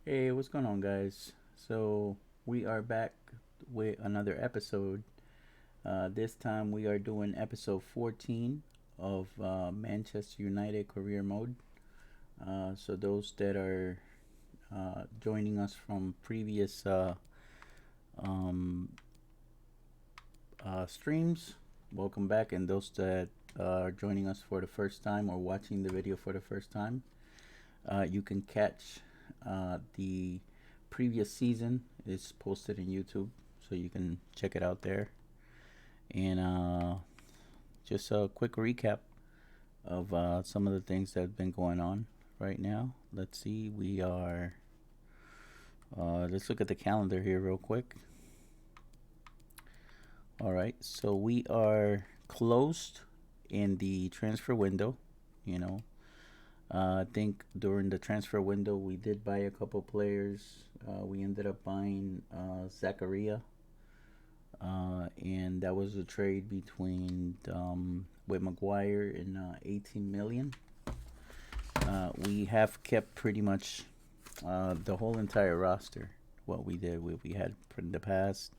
Hey, what's going on, guys? So, we are back with another episode. This time, we are doing episode 14 of Manchester United Career Mode. So, those that are joining us from previous um, streams, welcome back. And those that are joining us for the first time or watching the video for the first time, you can catch the previous season. It's posted in YouTube, so you can check it out there. And just a quick recap of some of the things that have been going on right now. Let's see, we are. Let's look at the calendar here real quick. All right, so we are closed in the transfer window. You know, I think during the transfer window we did buy a couple players. We ended up buying Zachariah, and that was a trade between with Maguire in 18 million. We have kept pretty much the whole entire roster. What we did, we had in the past.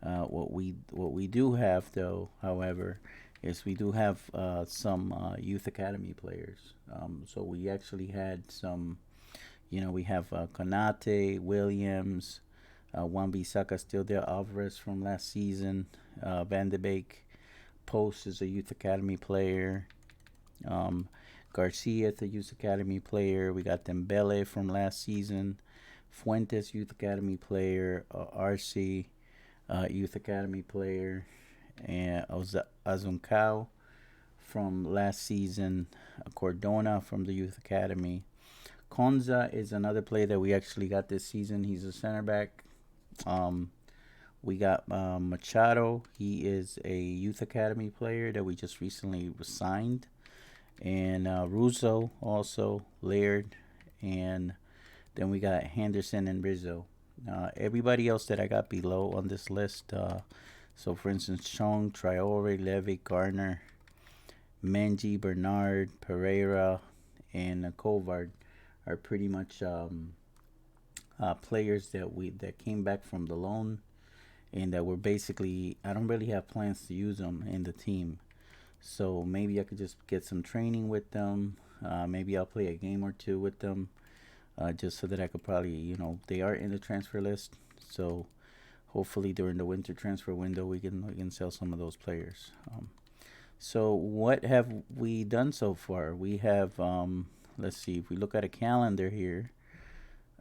What we do have though, however, is we do have some youth academy players. So we actually had some. We have Konate, Williams, Wan-Bissaka still there, Alvarez from last season, Van de Beek, Post is a youth academy player, um, Garcia, the youth academy player. We got Dembele from last season, Fuentes, youth academy player, RC, youth academy player, and Azuncao from last season, Cordona from the youth academy. Konza is another player that we actually got this season. He's a center back. Um, we got Machado. He is a youth academy player that we just recently signed. And Russo also, Laird. And then we got Henderson and Rizzo. Everybody else that I got below on this list. So, for instance, Chong, Traore, Levy, Garner, Menji, Bernard, Pereira, and Kovard are pretty much players that came back from the loan and that were basically, I don't really have plans to use them in the team. So maybe I could just get some training with them. Maybe I'll play a game or two with them, just so that I could probably, they are in the transfer list. So hopefully during the winter transfer window we can sell some of those players. So what have we done so far? We have, let's see, if we look at a calendar here,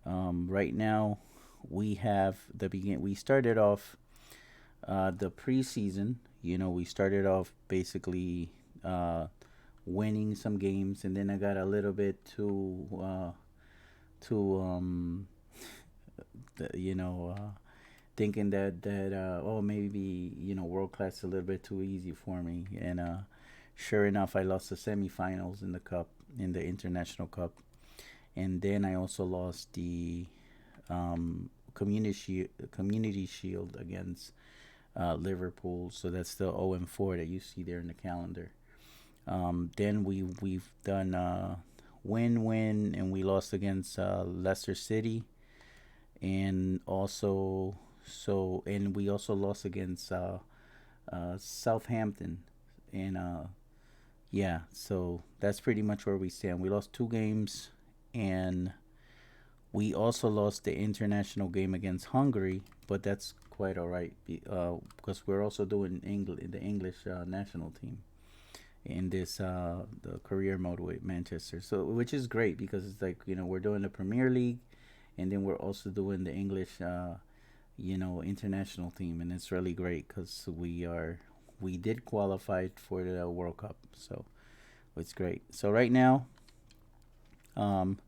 right now we have the begin. We started off the preseason. We started off basically winning some games, and then I got a little bit too thinking that oh, maybe world class is a little bit too easy for me, and sure enough, I lost the semifinals in the cup, in the international cup, and then I also lost the community shield against Liverpool. So that's the 0-4 that you see there in the calendar. Then we've done win, and we lost against Leicester City, and we also lost against Southampton, and yeah, so that's pretty much where we stand. We lost two games, and we also lost the international game against Hungary, but that's quite all right because we're also doing the English national team in this the career mode with Manchester. So which is great because it's like we're doing the Premier League, and then we're also doing the English international team, and it's really great because we did qualify for the World Cup, so it's great. So right now, um,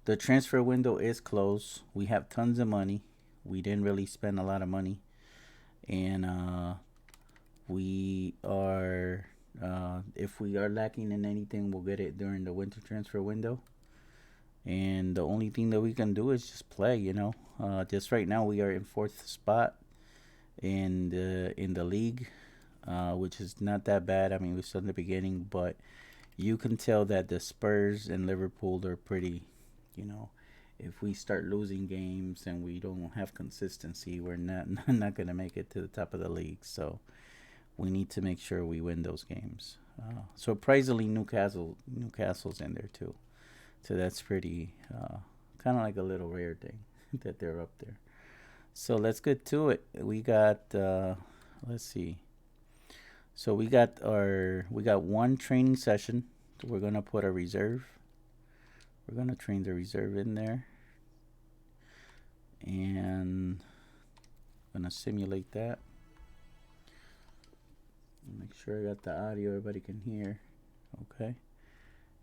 the transfer window is closed. We have tons of money. We didn't really spend a lot of money, and we are. If we are lacking in anything, we'll get it during the winter transfer window. And the only thing that we can do is just play. Just right now we are in fourth spot in the league, which is not that bad. I mean, we're still in the beginning, but you can tell that the Spurs and Liverpool are pretty, you know, if we start losing games and we don't have consistency, we're not gonna make it to the top of the league. So we need to make sure we win those games. Surprisingly, Newcastle's in there too, so that's pretty kind of like a little rare thing that they're up there. So let's get to it. We got let's see. So we got one training session. So we're gonna put a reserve. We're gonna train the reserve in there, and I'm gonna simulate that. Make sure I got the audio everybody can hear. Okay.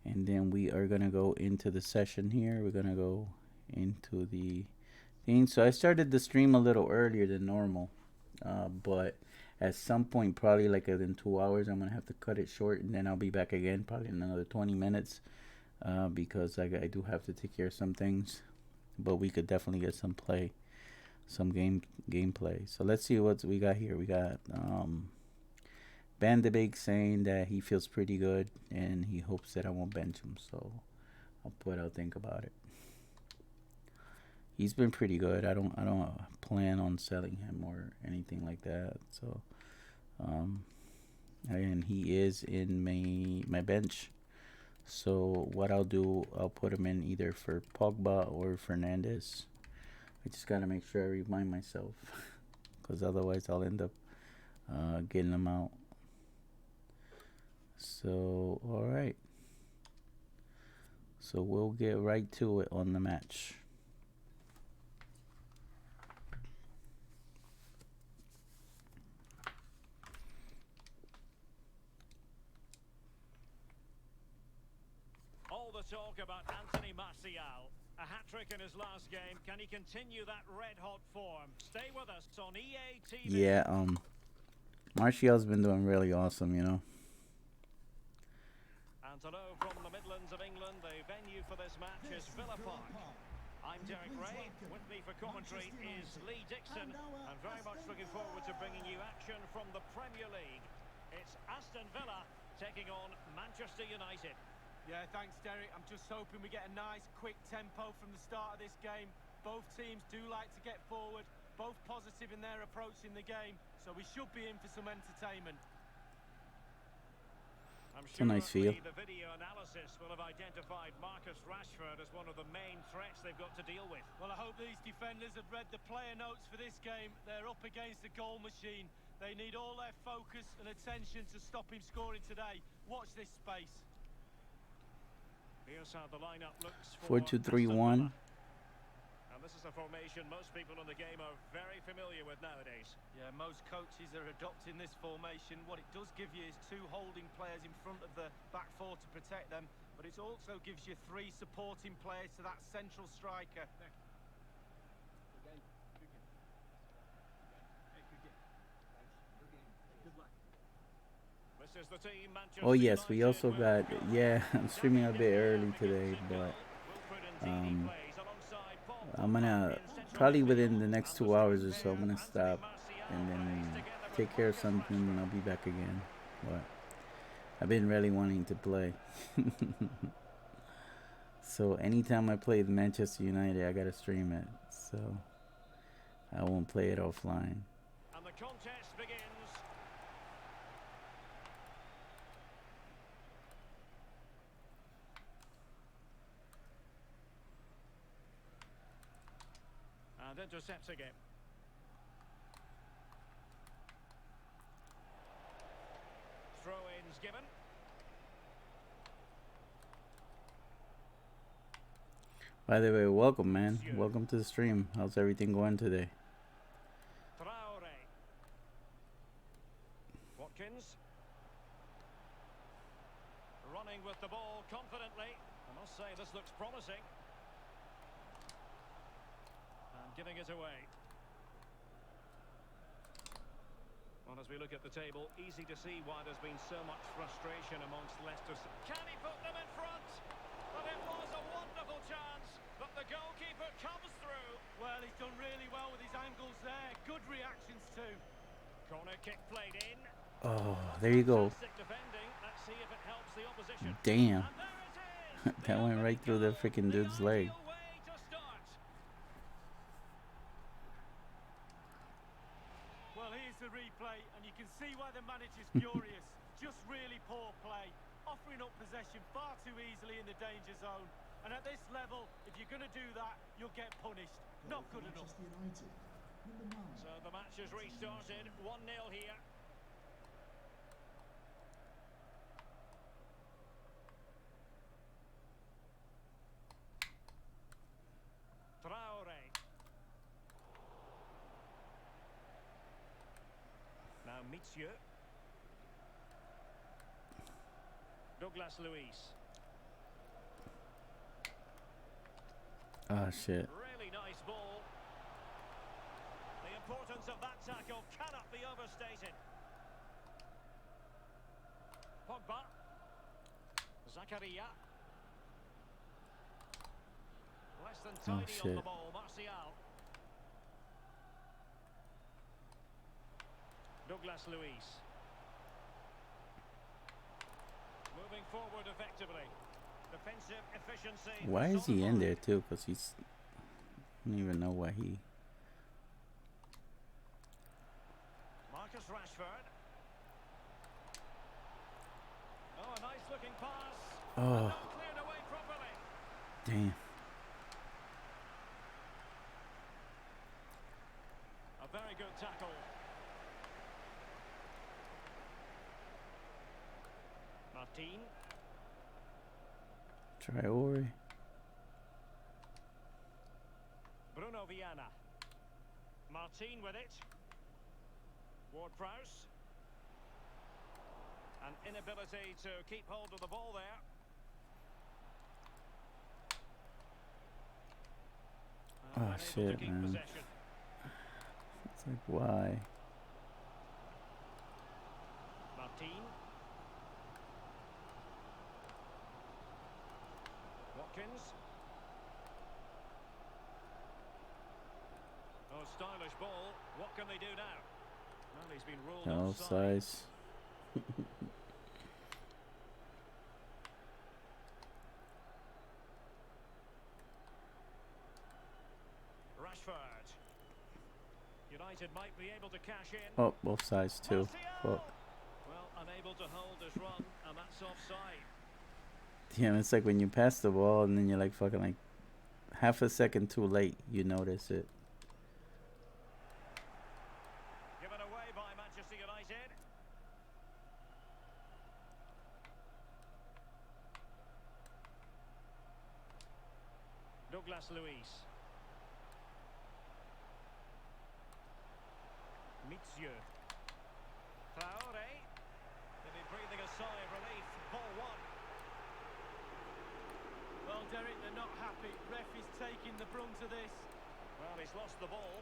And then we are gonna go into the session here. We're gonna go into the thing. So I started the stream a little earlier than normal, but at some point, probably like within 2 hours, I'm gonna have to cut it short, and then I'll be back again, probably in another 20 minutes, because I do have to take care of some things. But we could definitely get some gameplay. So let's see what we got here. We got Van de Beek saying that he feels pretty good and he hopes that I won't bench him. So I'll think about it. He's been pretty good. I don't plan on selling him or anything like that. So and he is in my bench. So what I'll do, I'll put him in either for Pogba or Fernandez. I just gotta make sure I remind myself, because otherwise I'll end up getting them out. So all right. So we'll get right to it on the match. All the talk about Anthony Martial. A hat-trick in his last game. Can he continue that red-hot form? Stay with us on EA TV. Yeah, Martial's been doing really awesome, you know. And hello from the Midlands of England. The venue for this match is Villa Park. I'm Derek Ray. With me for commentary is Lee Dixon. And very much looking forward to bringing you action from the Premier League. It's Aston Villa taking on Manchester United. Yeah, thanks, Derek. I'm just hoping we get a nice, quick tempo from the start of this game. Both teams do like to get forward, both positive in their approach in the game, so we should be in for some entertainment. I'm sure a nice feel. The video analysis will have identified Marcus Rashford as one of the main threats they've got to deal with. Well, I hope these defenders have read the player notes for this game. They're up against the goal machine. They need all their focus and attention to stop him scoring today. Watch this space. Here's how the lineup looks for 4-2-3-1. And this is a formation most people in the game are very familiar with nowadays. Yeah, most coaches are adopting this formation. What it does give you is two holding players in front of the back four to protect them, but it also gives you three supporting players to that central striker. This is the team, Oh yes, we also got, yeah, I'm streaming a bit early today, but I'm gonna probably within the next 2 hours or so, I'm gonna stop and then take care of something and I'll be back again. But I've been really wanting to play. So anytime I play Manchester United, I gotta stream it, so I won't play it offline. And the contest begins. And intercepts again. Throw-ins given. By the way, welcome, man. Welcome to the stream. How's everything going today? Traore. Watkins. Running with the ball confidently. I must say this looks promising. And giving it away. Well, as we look at the table, easy to see why there's been so much frustration amongst Leicester. Can he put them in front? But it was a wonderful chance, but the goalkeeper comes through. Well, he's done really well with his angles there. Good reactions too. Corner kick played in. Oh, there you go. Defending. Let's see if it helps the opposition. Damn. And there it is. That went right through the freaking dude's leg. Way to start furious. Just really poor play. Offering up possession far too easily in the danger zone. And at this level, if you're going to do that, you'll get punished. Not good enough. So the match has restarted. 1-0 here. Traore. Now Mitsue. Douglas Luiz. Ah, shit. Really nice ball. The importance of that tackle cannot be overstated. Pogba. Zakaria. Less than tidy on shit. the ball. Martial. Douglas Luiz. Moving forward effectively. Defensive efficiency. Why is he in personified. there too? Because he's... I don't even know why he... Marcus Rashford. Oh, a nice looking pass. Oh, Not cleared away properly. damn. A very good tackle. Martin. Traore. Bruno Viana. Martin with it. Ward-Prowse. An inability to keep hold of the ball there. Oh, Unable to shit, keep man. possession. It's like, why? Martin. Watkins. Oh, stylish ball. What can they do now? Well, he's been ruled No offside. size. Rashford. United might be able to cash in. Oh, both sides too. Martial! Fuck. Well, unable to hold his run, and that's offside. Damn, it's like when you pass the ball and then you're like fucking like half a second too late, you notice it. Given away by Manchester United. Douglas Luiz. Mitsue. Traore. They'll be breathing a sigh of relief. Ball one. Well, Derek, they're not happy. Ref is taking the brunt of this. Well, he's lost the ball.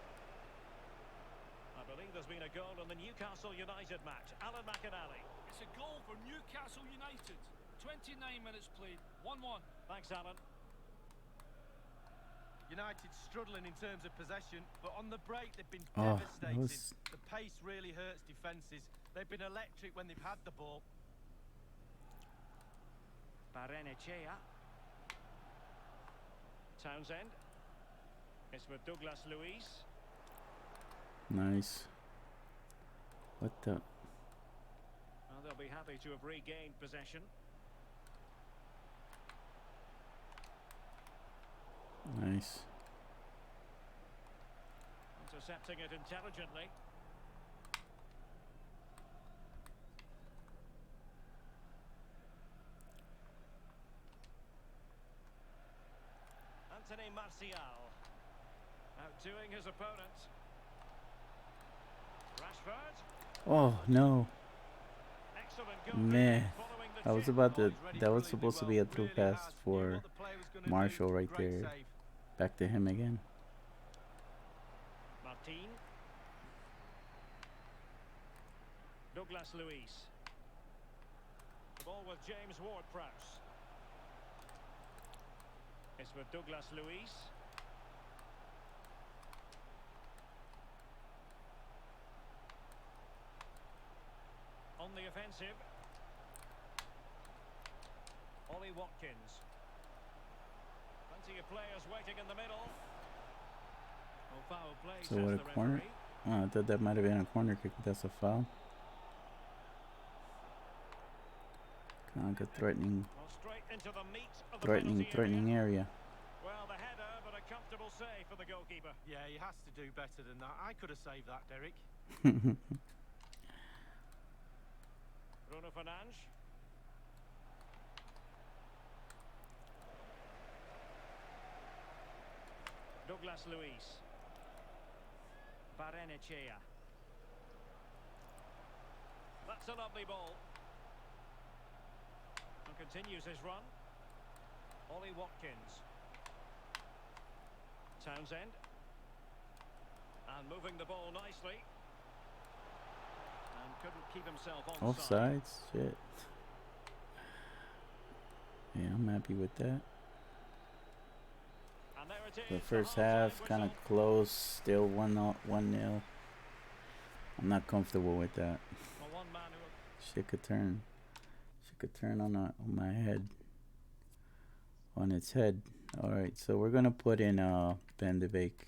I believe there's been a goal in the Newcastle United match. Alan McInally. It's a goal for Newcastle United. 29 minutes played, 1-1. Thanks, Alan. United struggling in terms of possession, but on the break they've been Oh, that devastating. was... The pace really hurts defences. They've been electric when they've had the ball. Barrenechea. Townsend. It's with Douglas Luiz. Nice. What the... Well, they'll be happy to have regained possession. Nice. Intercepting it intelligently. Anthony Martial. Outdoing his opponent. Rashford. Oh, no. Excellent goal. Man. Following the I was chip. about Oh, to... he's ready That was brilliantly supposed to well, be a through really pass has. Knew for what the player was gonna Marshall do. right Great there. save. Back to him again. Martin. Douglas Luiz. The ball with James Ward-Prowse. It's with Douglas Luiz. On the offensive. Ollie Watkins. Plenty of players waiting in the middle. Oh, foul play, So says what, a the corner? referee. Oh, I thought that might have been a corner kick, but that's a foul. Like a threatening, Well, straight into the meat of the penalty threatening area. Well, the header, but a comfortable save for the goalkeeper. Yeah, he has to do better than that. I could have saved that, Derek. Bruno Fernandes. Douglas Luiz. Barrenechea. That's a lovely ball. And continues his run. Ollie Watkins. Townsend. And moving the ball nicely. And couldn't keep himself onside. Offsides, shit. Yeah, I'm happy with that. And there it The is, first half-time half kind of whistle. close, still 1-0. I'm not comfortable with that. Well, one man who Shit could turn. Shit could turn on my head. On its head. All right, so we're gonna put in Van de Beek.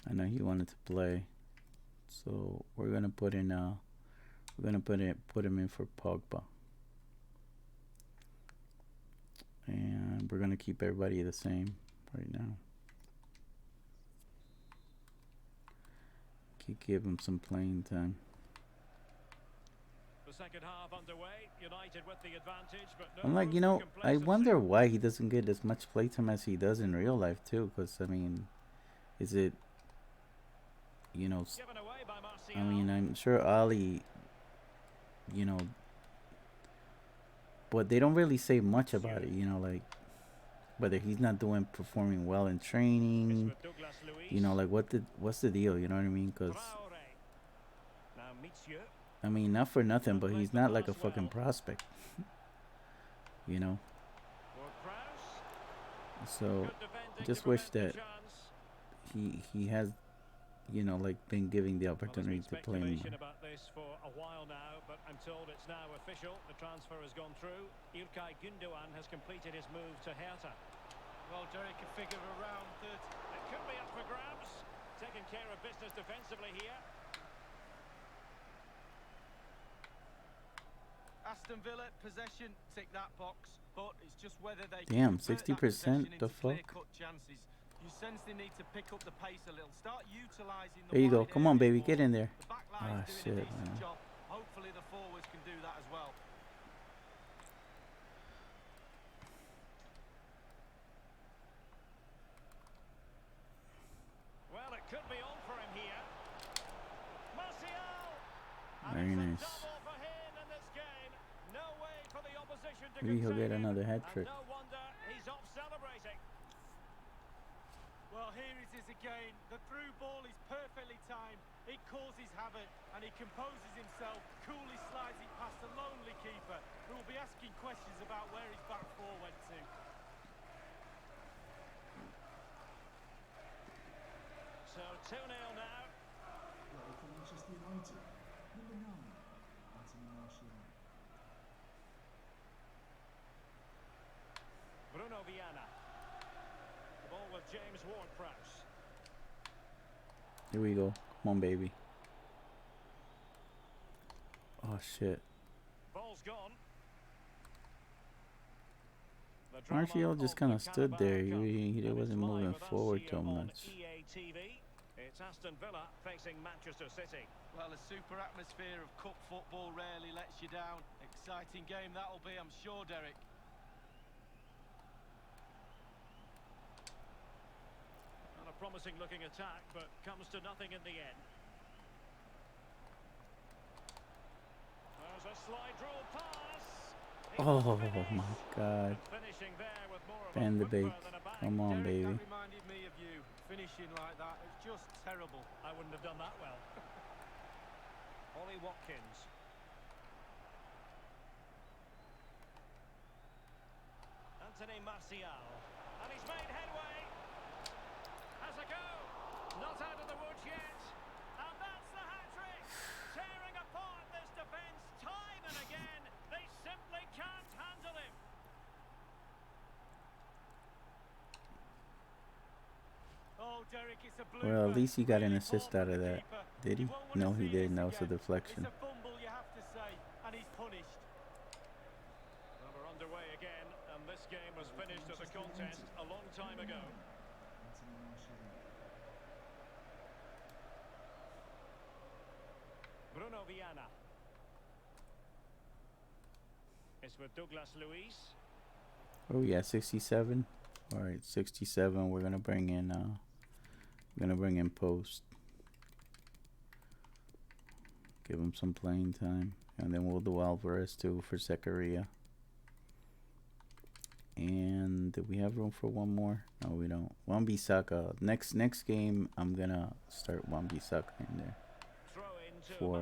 I know he wanted to play, so we're gonna put in put him in for Pogba, and we're gonna keep everybody the same right now. Give him some playing time. the second half underway. United with the advantage, but no I'm like, room you for know, I complacency. wonder why he doesn't get as much playtime as he does in real life too. Because I mean, is it, you know, Given away by Martial. I mean, I'm sure Ali, you know, but they don't really say much about it, you know, like whether he's not performing well in It's training, with Douglas Luiz. you know, like what's the deal, you know what I mean? Because Traore. Now Mitsue. I mean, not for nothing, but he's not like a fucking prospect, you know. Ward-Prowse. So Good defending just to wish prevent that the chance. he has, you know, like been given the Well, there's opportunity been to play more. speculation about this for a while now, but I'm told it's now official. The transfer has gone through. İlkay Gündoğan has completed his move to Hertha. Well, Derek, a figure of around 30. It could be up for grabs. Taking care of business defensively here. Aston Villa possession, tick that box, but it's just whether they Damn, can convert that 60%, possession the into fuck? clear-cut chances. You sense they need to pick up the pace a little, start utilising the There you go. wide Come on, areas baby, more. get in there. The back Ah, line's doing shit, a decent man. job. Hopefully the forwards can do that as well. Well, it could be on for him here. Martial! And Very it's a nice. double for him in this game. No way for the opposition to Maybe he'll contain get him. another hat And trick. no wonder he's off celebrating. Well, here it is again. The through ball is perfectly timed. It causes havoc, and he composes himself, coolly slides it past a lonely keeper, who will be asking questions about where his back four went to. So 2-0 now. Goal for Manchester United. Number 9, Anthony Martial. Bruno Viana. The ball with James Ward-Prowse. Here we go. Come on, baby. Oh shit. Ball's gone. The drama Martial just of kind the of stood Carabao there. Cup. He And wasn't it's live moving with us forward here too on much. EA TV. It's Aston Villa facing Manchester City. Well, a super atmosphere of cup football rarely lets you down. Exciting game that'll be, I'm sure, Derek. Not a promising looking attack, but comes to nothing in the end. There's a slide rule pass. He Oh will finish. my God. And finishing there with more of Van a de whimper Beek. than a bang. Come on, Derek, baby. that reminded me of you. Finishing like that, it's just terrible. I wouldn't have done that well. Ollie Watkins. Anthony Martial. And he's made headway. Has a go. Not out of the woods yet. And that's the hat-trick. Tearing apart this defence time and again. They simply can't handle him. Oh, Derek, it's a Well, at blooper. least he got an Really assist poor out of from the that. keeper. Did he? You won't wanna No, he see didn't. this That was a again. deflection. It's a fumble, you have to say, and he's punished. Bruno Viana. It's with Douglas Luiz. Oh yeah, 67. All right, 67. We're gonna bring in. Post. Give him some playing time, and then we'll do Alvarez too for Zakaria. And do we have room for one more? No, we don't. Wan-Bissaka. Next game, I'm gonna start Wan-Bissaka in there for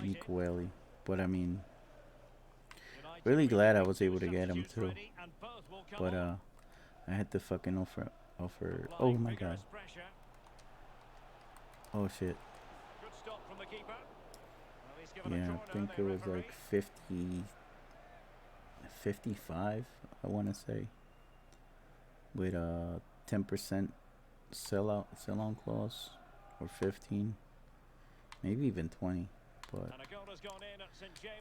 Mikueli. But I mean, really glad I was able to get him too. But I had to fucking offer. Oh my god. Oh shit. Yeah, I think it was like 50, 55, I want to say, with a 10% sell-on clause, or 15, maybe even 20, but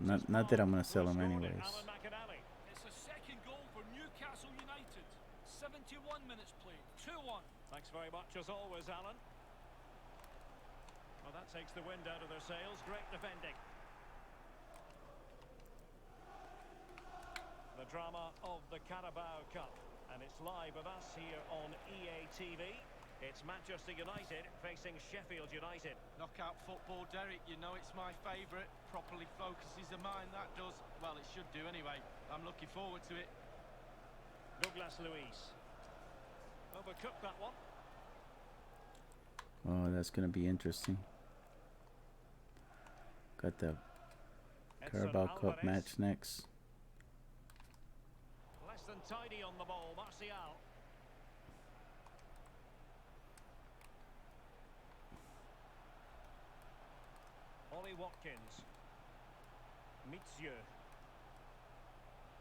not that I'm gonna sell him anyways. It's a second goal for Newcastle United. 71 minutes played, 2-1. Thanks very much as always, Alan. Well, that takes the wind out of their sails. Great defending. The drama of the Carabao Cup, and it's live with us here on EA TV. It's Manchester United facing Sheffield United. Knockout football, Derek, you know it's my favourite. Properly focuses the mind, that does. Well, it should do anyway. I'm looking forward to it. Douglas Luiz. Overcooked that one. Oh, that's gonna be interesting. Got the Carabao Cup match next. Less than tidy on the ball, Martial. Ollie Watkins. Mitsieu.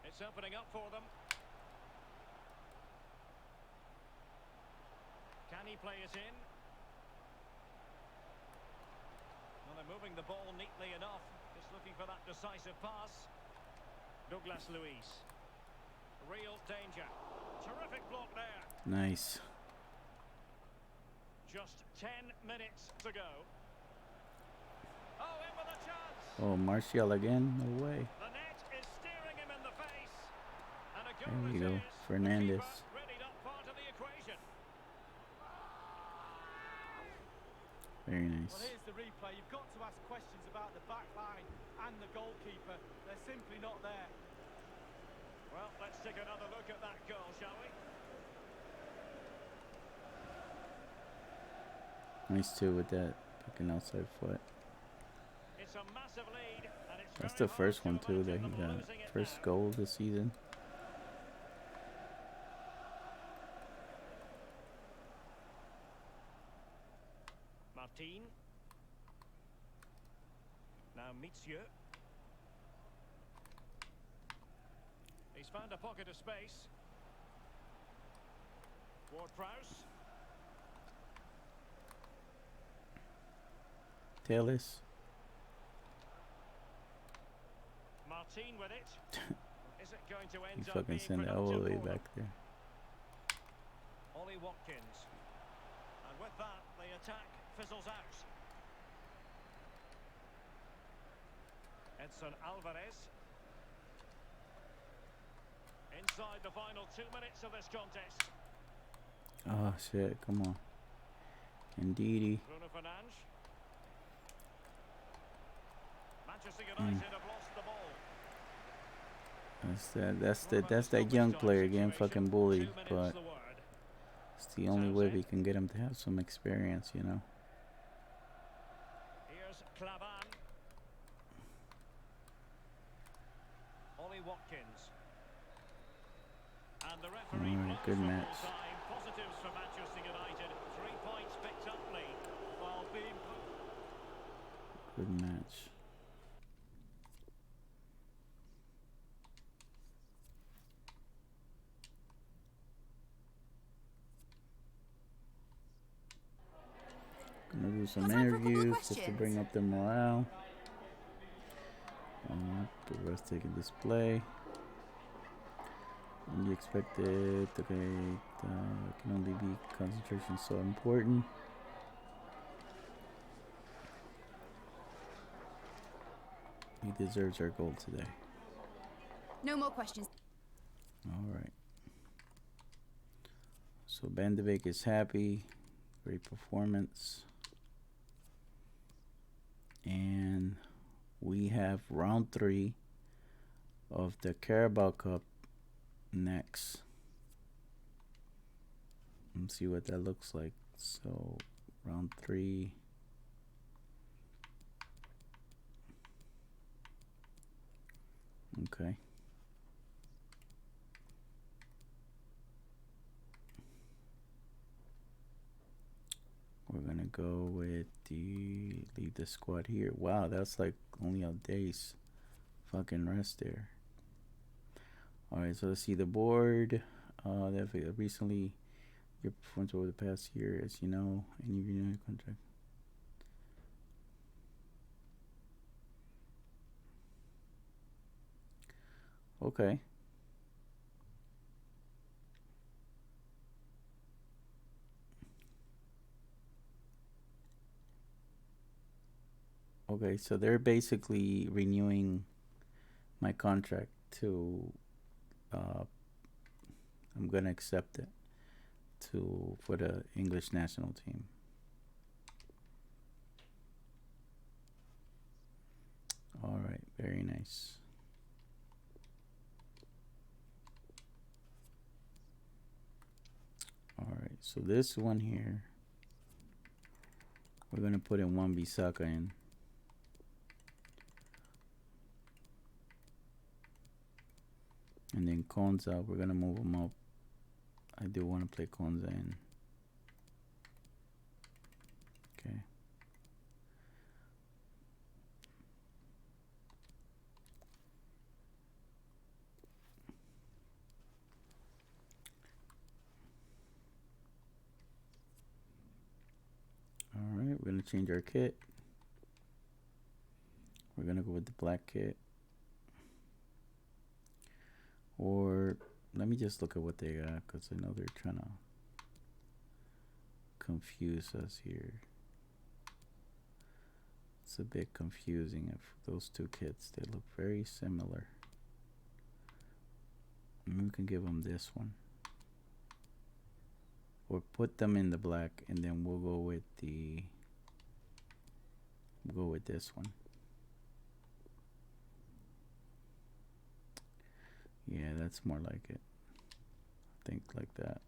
It's opening up for them. Can he play it in? Well, they're moving the ball neatly enough. Just looking for that decisive pass. Douglas Luiz. Real danger. Terrific block there. Nice. Just 10 minutes to go. Oh, in with a chance. Oh, Martial again? No way. The net is steering him in the face. And a goal There you it go, is. Fernandes. The keeper really not part of the equation. Very nice. Well, here's the replay. You've got to ask questions about the back line and the goalkeeper. They're simply not there. Well, let's take another look at that goal, shall we? Nice too with that fucking outside foot. It's a massive lead, and it's That's very the first hard one to too that imagine he them got. losing it First now. goal of the season. Martin. Now Mitsieu. He's found a pocket of space. Ward-Prowse. Taylor's. Martin with it. Is it going to He end up fucking being sent it all the productive way for them? back there. Ollie Watkins. And with that, the attack fizzles out. Edson Alvarez. Inside the final 2 minutes of this contest. Oh shit, come on. Ndidi. Bruno Fernandes. Manchester United have lost the ball. That's that young player getting fucking bullied, but it's the only way we can get him to have some experience, you know. Here's Clavan. Ollie Watkins. And the referee blows good for match. full time. Positives for Manchester United. 3 points picked up lead. While being Good match. Gonna do some interviews just to bring up the morale. The breathtaking display. And you expected, okay, can only be concentration so important. He deserves our goal today. No more questions. All right. So Bandevik is happy. Great performance. And we have round 3 of the Carabao Cup next. Let's see what that looks like. So round 3. Okay. We're gonna go with leave the squad here. Wow, that's like only a day's fucking rest there. All right, so let's see the board. They've recently your performance over the past year, as you know, any renewed contract. Okay. Okay, so they're basically renewing my contract to I'm gonna accept it for the English national team. All right, very nice. All right, so this one here, we're gonna put in Wan-Bissaka in. And then Konza, we're gonna move him up. I do want to play Konza in. Okay. All right, we're gonna change our kit. We're gonna go with the black kit. Or let me just look at what they got, because I know they're trying to confuse us here. It's a bit confusing if those two kits, they look very similar. Maybe we can give them this one. Or put them in the black, and then we'll go with this one. Yeah, that's more like it. I think like that.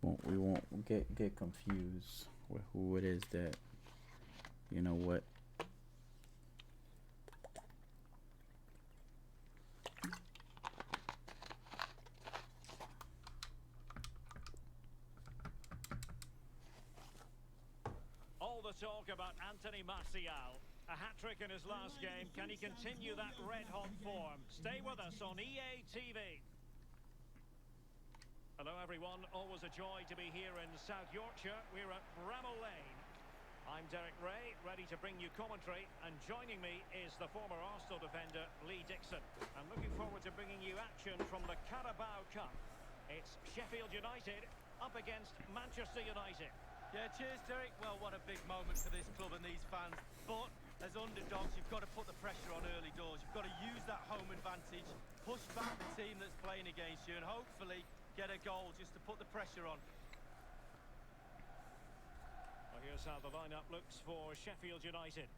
We won't get confused with who it is that, you know what. All the talk about Anthony Martial. A hat-trick in his last game. Can he continue that red-hot form? Stay with us on EA TV. Hello, everyone. Always a joy to be here in South Yorkshire. We're at Bramall Lane. I'm Derek Ray, ready to bring you commentary. And joining me is the former Arsenal defender, Lee Dixon. I'm looking forward to bringing you action from the Carabao Cup. It's Sheffield United up against Manchester United. Yeah, cheers, Derek. Well, what a big moment for this club and these fans. But as underdogs, you've got to put the pressure on early doors. You've got to use that home advantage, push back the team that's playing against you, and hopefully get a goal just to put the pressure on. Well, here's how the lineup looks for Sheffield United.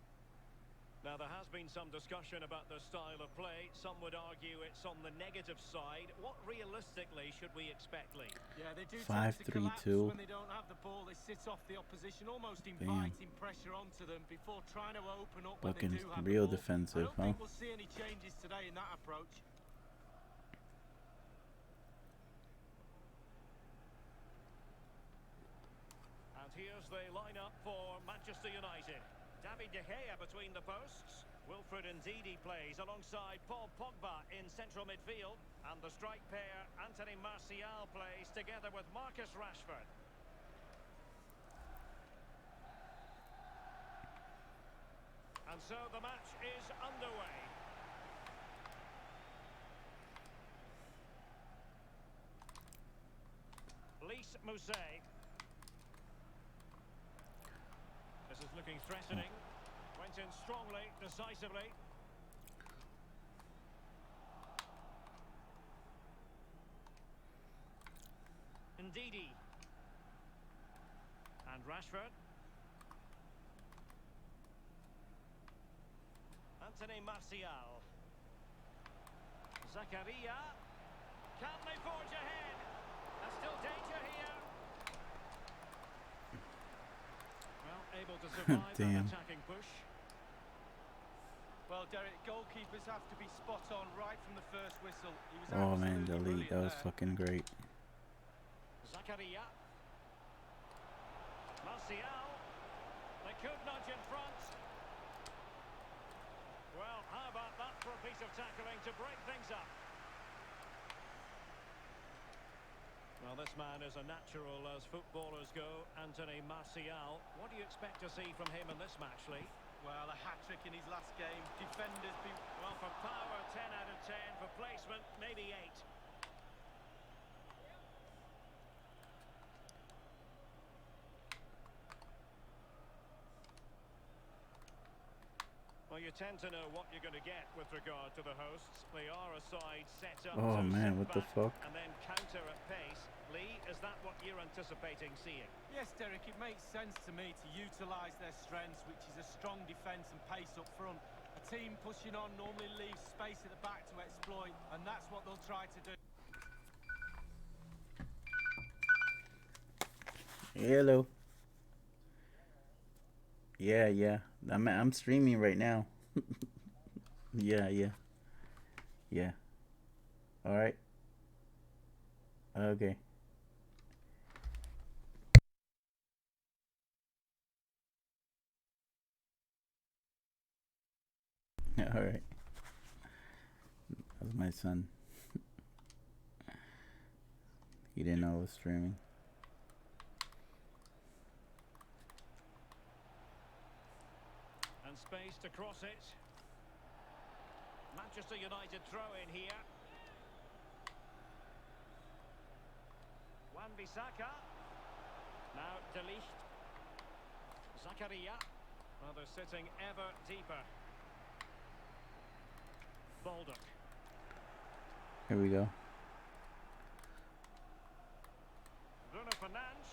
Now, there has been some discussion about their style of play. Some would argue it's on the negative side. What realistically should we expect, Lee? Yeah, they do 5-3-2. when they don't have the ball. They sit off the opposition, almost inviting pressure onto them before trying to open up when they do have real the ball. defensive, I don't think we'll see any changes today in that approach. And here's the lineup for Manchester United. David De Gea between the posts. Wilfred Ndidi plays alongside Paul Pogba in central midfield. And the strike pair, Anthony Martial, plays together with Marcus Rashford. And so the match is underway. Mousset. This is looking threatening. Went in strongly, decisively. Ndidi. And Rashford. Anthony Martial. Zakaria. Can they forge ahead? There's still danger here. Well, able to survive that attacking push. Well, Derek, goalkeepers have to be spot on right from the first whistle. He was Oh man, the absolutely lead, that was brilliant fucking great. Zakaria. Martial. They could nudge in front. Well, how about that for a piece of tackling to break things up? Well, this man is a natural as footballers go, Anthony Martial. What do you expect to see from him in this match, Lee? Well, a hat-trick in his last game. Defenders be... Well, for power, 10 out of 10. For placement, maybe 8. Well, you tend to know what you're going to get with regard to the hosts. They are a side set up Oh to man, sit what the back fuck? and then counter at pace. Lee, is that what you're anticipating seeing? Yes, Derek, it makes sense to me to utilise their strengths, which is a strong defence and pace up front. A team pushing on normally leaves space at the back to exploit, and that's what they'll try to do. Hello. Yeah. I'm streaming right now. Yeah. All right. Okay. All right. That was my son. He didn't know I was streaming. And space to cross it. Manchester United throw in here. Wan-Bissaka. Now De Ligt. Zakaria. Well, they're sitting ever deeper. Baldock. Here we go. Bruno Fernandes.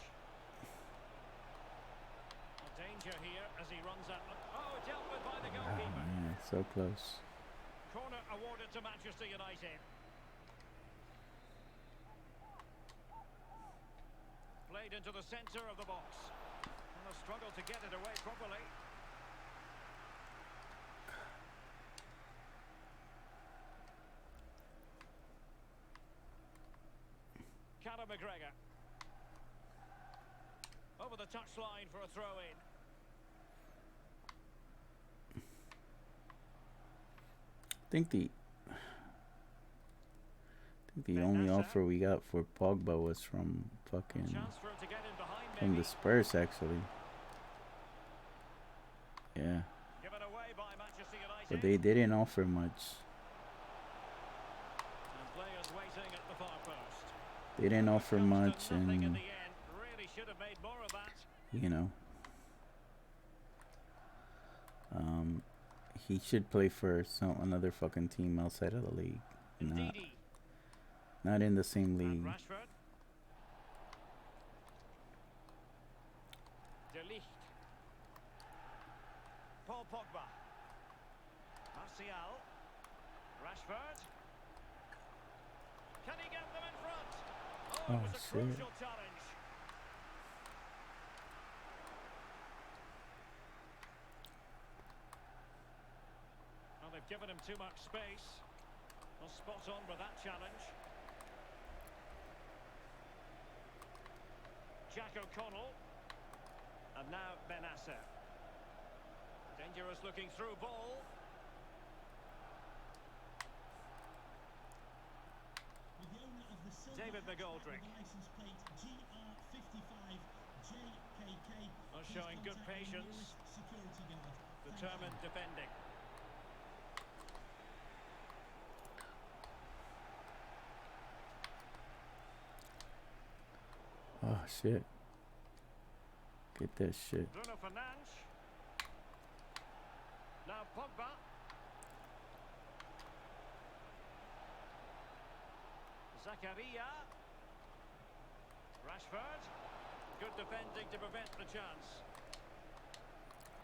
Danger here as he runs up. Oh, dealt with by the Oh goalkeeper. man, it's so close. Corner awarded to Manchester United. Played into the centre of the box. And a struggle to get it away properly. Callum McGregor. Over the touchline for a throw-in. I think the only offer we got for Pogba was from fucking Chance for him to get in behind, from maybe. the Spurs actually. Yeah, Given away by Manchester United. but they didn't offer much. And players waiting at the far post. They didn't offer Comes to much, nothing in and the end. Really should have made more of that. you know, he should play for another fucking team outside of the league, Ndidi. not in the same And league. Rashford. De Ligt. Paul Pogba. Martial. Rashford. Can he get them in front? Oh, it Oh, was a shit. crucial challenge. Well, they've given him too much space. Well, spot on with that challenge. Jack O'Connell. And now Benasser. Dangerous looking through ball. With the owner of the silver David hatchback McGoldrick. with the license plate GR55JKK. Well, Please showing good contact the patience. nearest security guard. Thank Determined you. defending. Oh shit. Get that shit. Bruno Fernandes. Now Pogba. Zakaria. Rashford. Good defending to prevent the chance.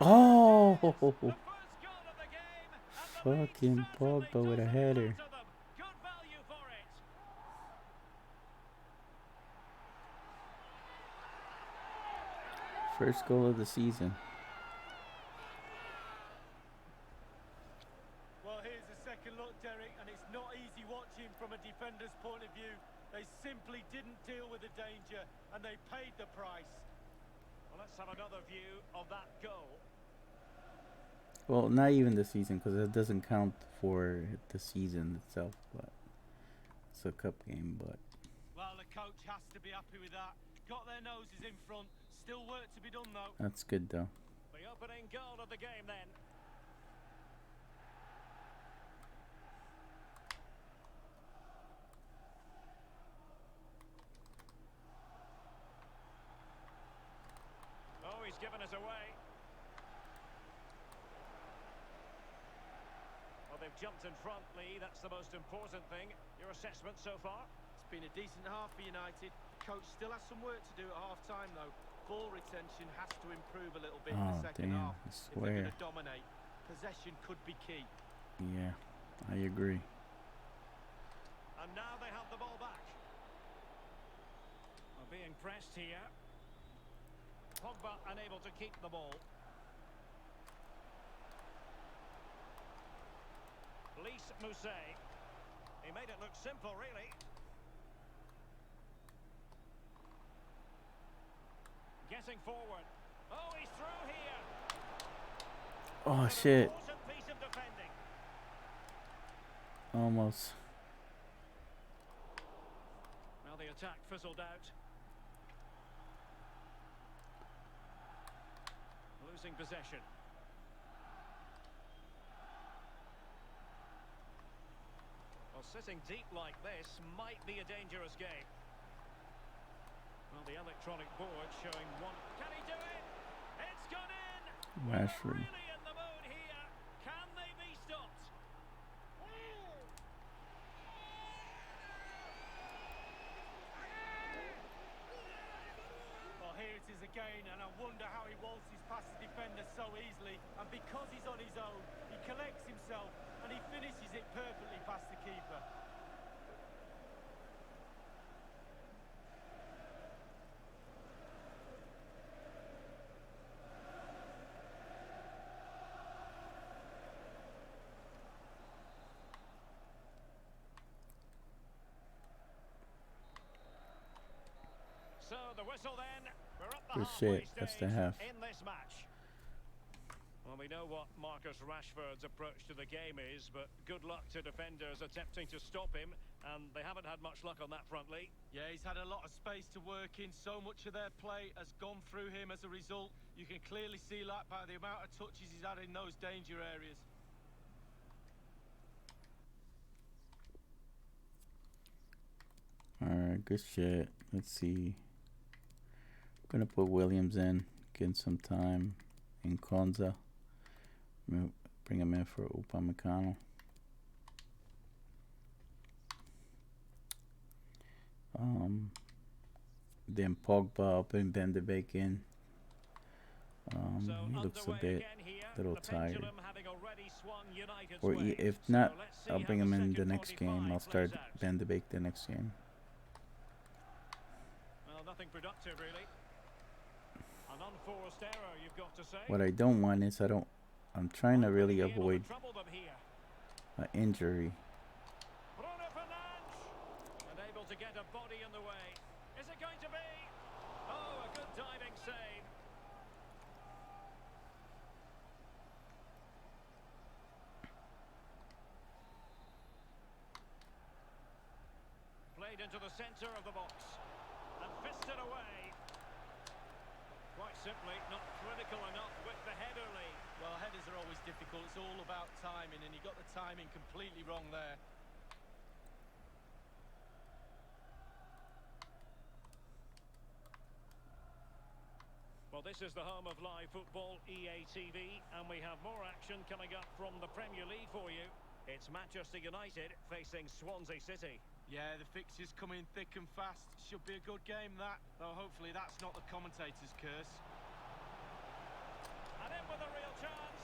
Oh, The first goal of the game. And the lead fucking certainly Pogba with a doesn't header. matter them. Good value for it. First goal of the season. Well, here's a second look, Derek, and it's not easy watching from a defender's point of view. They simply didn't deal with the danger, and they paid the price. Well, let's have another view of that goal. Well, not even the season, because it doesn't count for the season itself, but it's a cup game. But Well, the coach has to be happy with that. Got their noses in front. Still work to be done, though. that's good though. The opening goal of the game then. Oh, he's given us away. Well, they've jumped in front, Lee. That's the most important thing. Your assessment so far? It's been a decent half for United. Coach still has some work to do at half-time, though. Ball retention has to improve a little bit in Oh the second damn! half. I If they're swear. going to dominate, possession could be key. Yeah, I agree. And now they have the ball back. Well, being pressed here. Pogba unable to keep the ball. Lys Mousset. He made it look simple, really. Getting forward. Oh, he's through here. Oh An shit! important piece of defending. Almost. Well, the attack fizzled out. Losing possession. Well, sitting deep like this might be a dangerous game. Well, the electronic board showing one. Can he do it? It's gone in! Rashford. Really in the mood here. Can they be stopped? Well, here it is again, and I wonder how he waltzes past the defender so easily. And because he's on his own, he collects himself, and he finishes it perfectly past the keeper. So the whistle then. We're up the Good halfway shit. That's the stage half. in this match. Well, we know what Marcus Rashford's approach to the game is, but good luck to defenders attempting to stop him, and they haven't had much luck on that front, Lee. Yeah, he's had a lot of space to work in. So much of their play has gone through him as a result. You can clearly see that by the amount of touches he's had in those danger areas. Alright, good shit. Let's see. Gonna put Williams in, getting some time. In Konza. Bring him in for Upamecano. Then Pogba, I'll bring Van de Beek in. He looks a bit little tired. Or if not, I'll bring him in the next game. I'll start Van de Beek the next game. Well, nothing productive, really. An unforced error, you've got to say. What I don't want is I'm trying to really avoid Trouble them here. an injury. Bruno Fernandes, unable to get a body in the way. Is it going to be? Oh, a good diving save. Played into the centre of the box and fisted away. Quite simply, not critical enough with the header, Lee. Well, headers are always difficult. It's all about timing, and he got the timing completely wrong there. this is the home of live football, EA TV, and we have more action coming up from the Premier League for you. It's Manchester United facing Swansea City. Yeah, the fixtures come in thick and fast. Should be a good game, that. Though hopefully that's not the commentator's curse. And in with a real chance.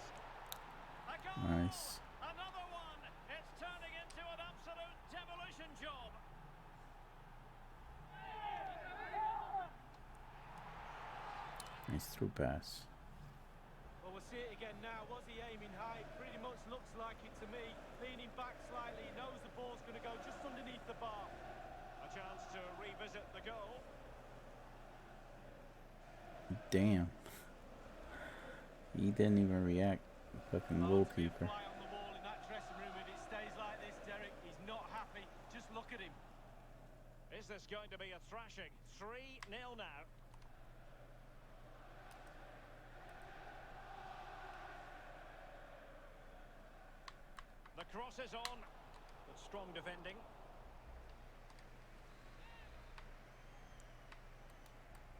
A goal! Nice. Another one! It's turning into an absolute demolition job. Nice through pass. Well, we'll see it again now. Was he aiming high? Pretty much looks like it to me. Leaning back slightly, he knows the ball's going to go just underneath the bar. A chance to revisit the goal. Damn. He didn't even react. Fucking goalkeeper. Fly on the wall in that dressing room if it stays like this, Derek. He's not happy. Just look at him. Is this going to be a thrashing? 3-0 now. The cross is on, but strong defending.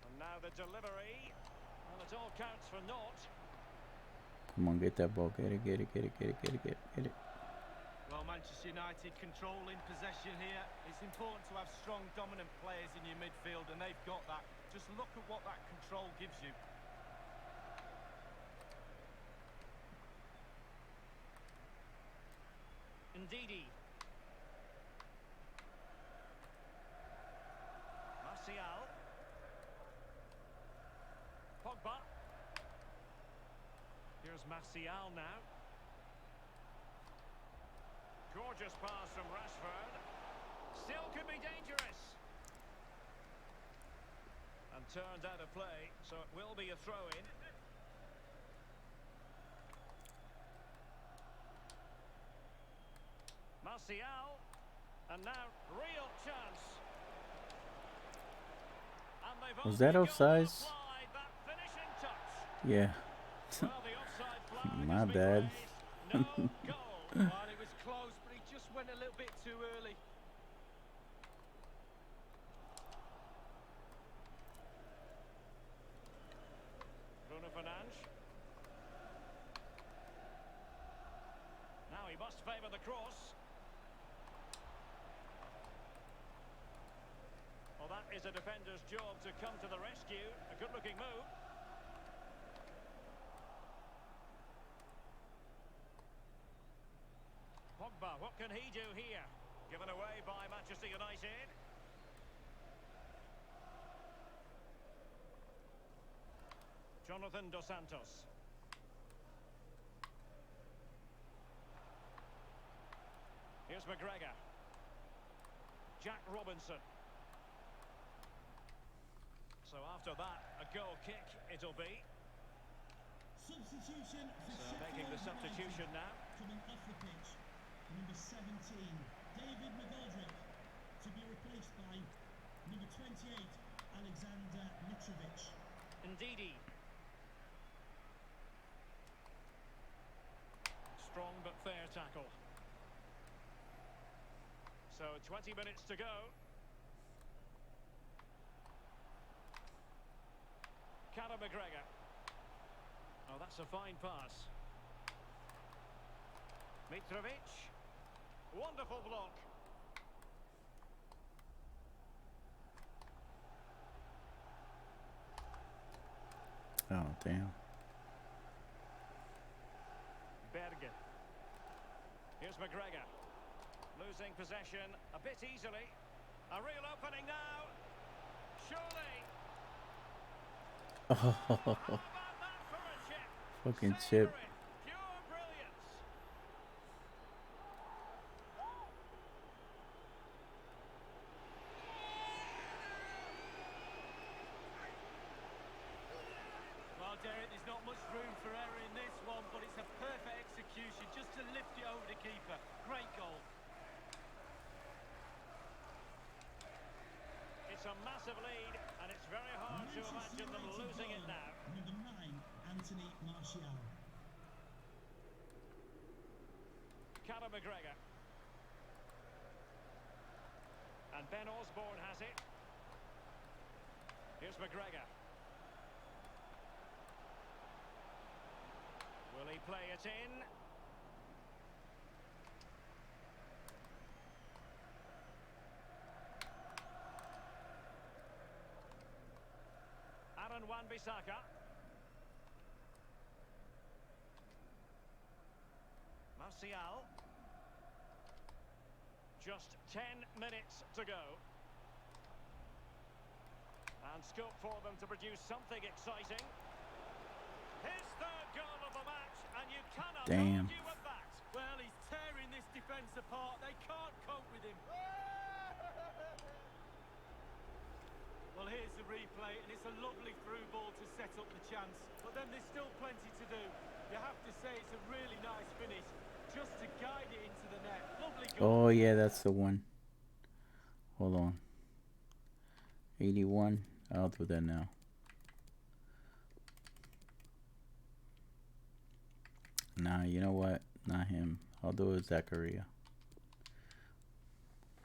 And now the delivery, and it all counts for naught. Come on, get that ball. Get it, get it, get it, get it, get it, get it. Well, Manchester United controlling possession here. It's important to have strong, dominant players in your midfield, and they've got that. Just look at what that control gives you. Ndidi. Martial. Pogba. Here's Martial now. Gorgeous pass from Rashford. Still could be dangerous. And turned out of play, so it will be a throw-in. Martial, and now real chance. And they've Was that only offside? applied that finishing touch. Yeah. Well, the offside flag My has been bad. raised. No goal. Well, it was close, but he just went a little bit too early. Bruno Fernandes. Now he must favour the cross. Well, that is a defender's job to come to the rescue. A good-looking move. Pogba, what can he do here? Given away by Manchester United. Jonathan Dos Santos. Here's McGregor. Jack Robinson. So after that, a goal kick it'll be. Substitution for So making the substitution now. coming off the pitch. Number 17, David McGoldrick, to be replaced by number 28, Alexander Mitrovic. Ndidi. Strong but fair tackle. So 20 minutes to go. Conor McGregor. Oh, that's a fine pass. Mitrovic. Wonderful block. Oh, damn. Berge. Here's McGregor. Losing possession a bit easily. A real opening now. Surely. Oh, How about that for a chip? fucking Savor chip. it. Pure brilliance. Well, Derek, there's not much room for error in this one, but it's a perfect execution just to lift it over the keeper. Great goal. It's a massive lead, and it's very hard to imagine them losing it now. Number 9, Anthony Martial. Conor McGregor. And Ben Osborne has it. Here's McGregor. Will he play it in? Aaron Wan-Bissaka. Martial. Just 10 minutes to go. And scope for them to produce something exciting. His third goal of the match, and you cannot argue with that. Well, he's tearing this defence apart. They can't cope with him. Well, here's the replay, and it's a lovely through ball to set up the chance. But then there's still plenty to do. You have to say it's a really nice finish, just to guide it into the net. Lovely goal. Oh, yeah, that's the one. Hold on. 81. I'll do that now. Nah, you know what? Not him. I'll do it with Zachariah.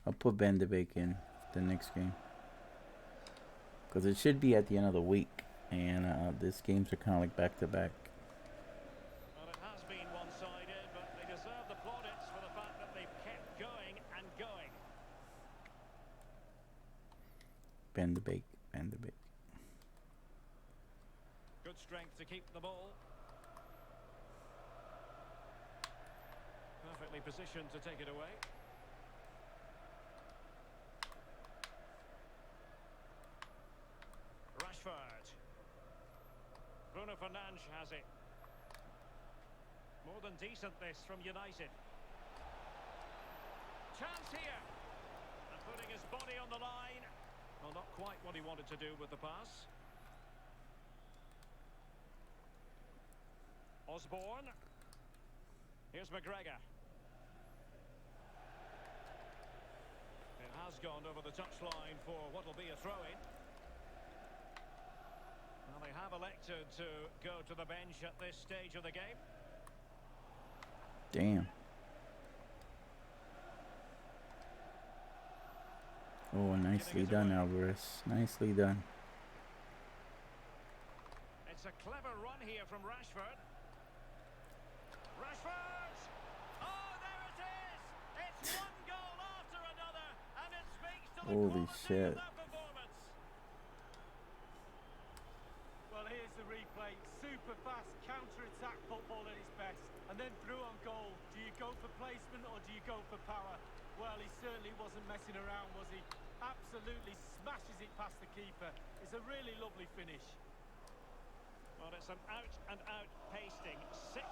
I'll put Ben DeBake in the next game. Because it should be at the end of the week. And these games are kind of like back-to-back. Well, it has been one-sided, but they deserve the plaudits for the fact that they've kept going and going. Ben DeBake. Ben DeBake. Good strength to keep the ball. Perfectly positioned to take it away. Rashford. Bruno Fernandes has it. More than decent this from United. Chance here. And putting his body on the line. Well, not quite what he wanted to do with the pass. Osborne. Here's McGregor. It has gone over the touchline for what will be a throw-in. Well, they have elected to go to the bench at this stage of the game. Damn. Oh, nicely done, Alvarez. Nicely done. It's a clever run here from Rashford. Rashford! Oh, there it is! It's one goal after another, and it speaks to the Holy quality shit. of that performance. Well, here's the replay. Super fast counter-attack football at its best. And then through on goal. Do you go for placement or do you go for power? Well, he certainly wasn't messing around, was he? Absolutely smashes it past the keeper. It's a really lovely finish. Well, it's an out-and-out pasting. 6-0.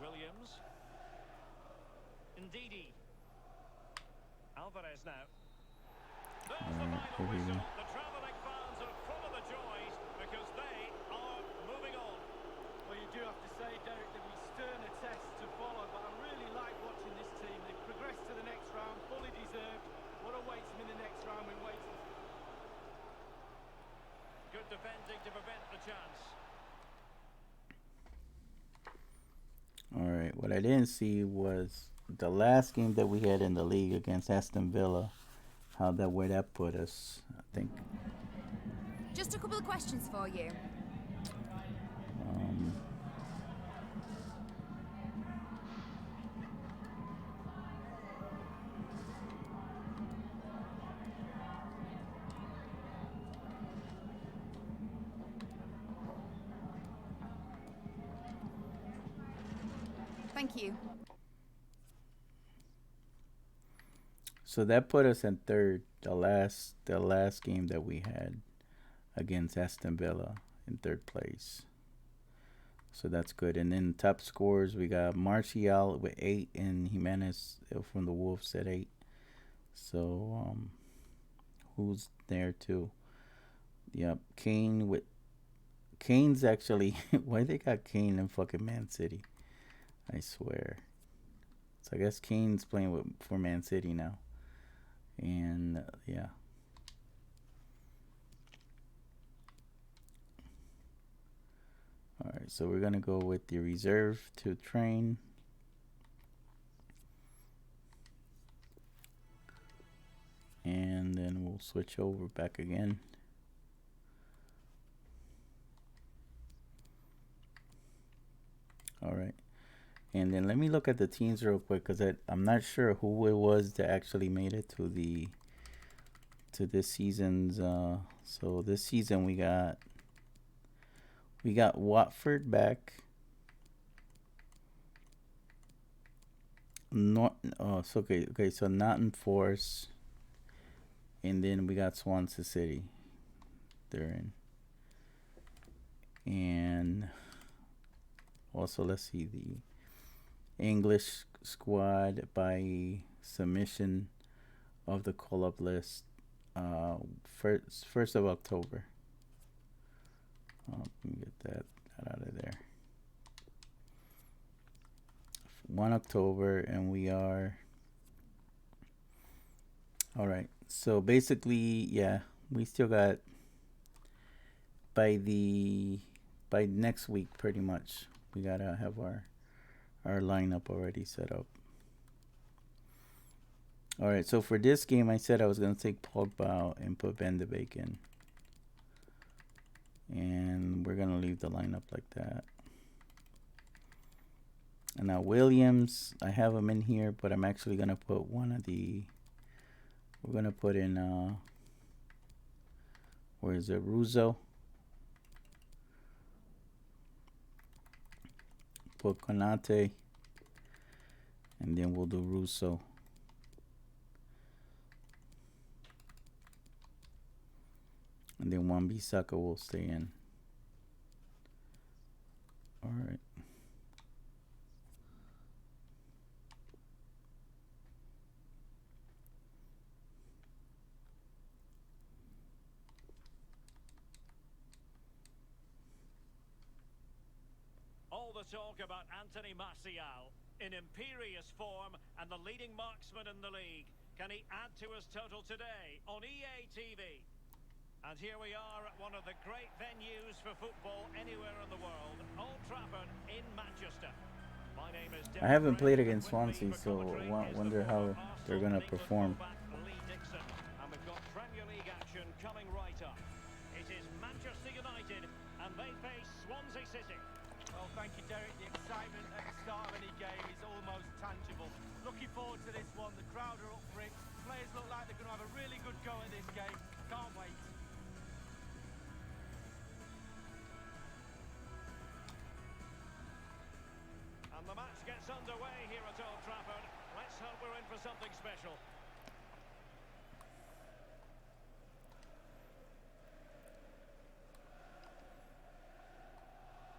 Williams. Ndidi. Alvarez now. There's the final here we whistle. go. The travelling fans are full of the joys because they are moving on. Well, you do have to say, Derek, that we sterner test to follow, but I really like watching this team. They've progressed to the next round, fully deserved. What awaits them in the next round when waiting? Good defending to prevent the chance. All right. What I didn't see was the last game that we had in the league against Aston Villa. Where that put us, I think. Just a couple of questions for you. Thank you. So that put us in third. The last game that we had against Aston Villa in third place. So that's good. And then top scores, we got Martial with 8 and Jimenez from the Wolves at 8. So who's there too? Yep, Kane's actually why they got Kane in fucking Man City? I swear. So I guess Kane's playing for Man City now. And yeah. All right, so we're gonna go with the reserve to train. we'll switch over back again. All right. And then let me look at the teams real quick, because I'm not sure who it was that actually made it to this season's. So this season we got Watford back. So okay. So Nottingham Forest, and then we got Swansea City. They're in, and also let's see the English squad by submission of the call-up list. First of October. Let me get that out of there. 1 October, and we are all right. So basically, yeah, we still got by next week, pretty much. We gotta have our lineup already set up. All right. So for this game, I said I was gonna take Pogba out and put Van de Beek in, and we're gonna leave the lineup like that. And now Williams, I have him in here, but I'm actually gonna put we're gonna put in where is it, Russo? Put Konate, and then we'll do Russo. And then Wan-Bissaka will stay in. All right. All the talk about Anthony Martial in imperious form and the leading marksman in the league. Can he add to his total today on EA TV? And here we are at one of the great venues for football anywhere in the world, Old Trafford in Manchester. My name is I haven't played against Swansea, so wonder how they're gonna perform. Lee Dixon, and we've got Premier League action coming right up. It is Manchester United, and they face Swansea City. Well, thank you, Derek. The excitement at the start of any game is almost tangible. Looking forward to this one. The crowd are up for it. Players look like they're going to have a really good go at this game. Can't wait. And the match gets underway here at Old Trafford. Let's hope we're in for something special.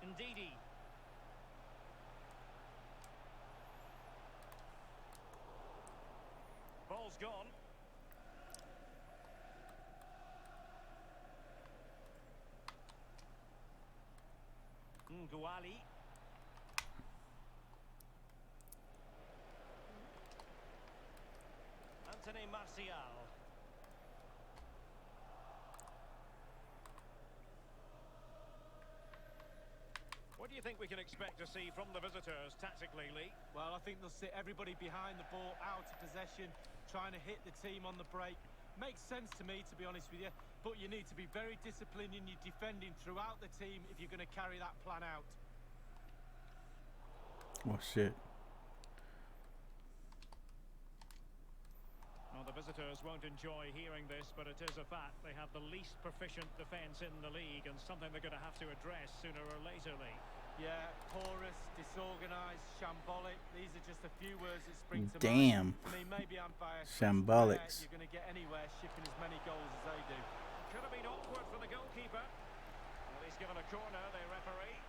Ndidi. Ball's gone. Nguali. Anthony Martial. What do you think we can expect to see from the visitors tactically, Lee? Well, I think they'll sit everybody behind the ball, out of possession, trying to hit the team on the break. Makes sense to me, to be honest with you, but you need to be very disciplined in your defending throughout the team if you're going to carry that plan out. Oh, shit. Well, the visitors won't enjoy hearing this, but it is a fact. They have the least proficient defence in the league, and something they're going to have to address sooner or later, Lee. Yeah, porous, disorganised, shambolic. These are just a few words that spring to Damn. mind. I mean, maybe I'm biased. Shambolics. You're going to get anywhere shipping as many goals as they do. Could have been awkward for the goalkeeper. Well, he's given a corner, the referee.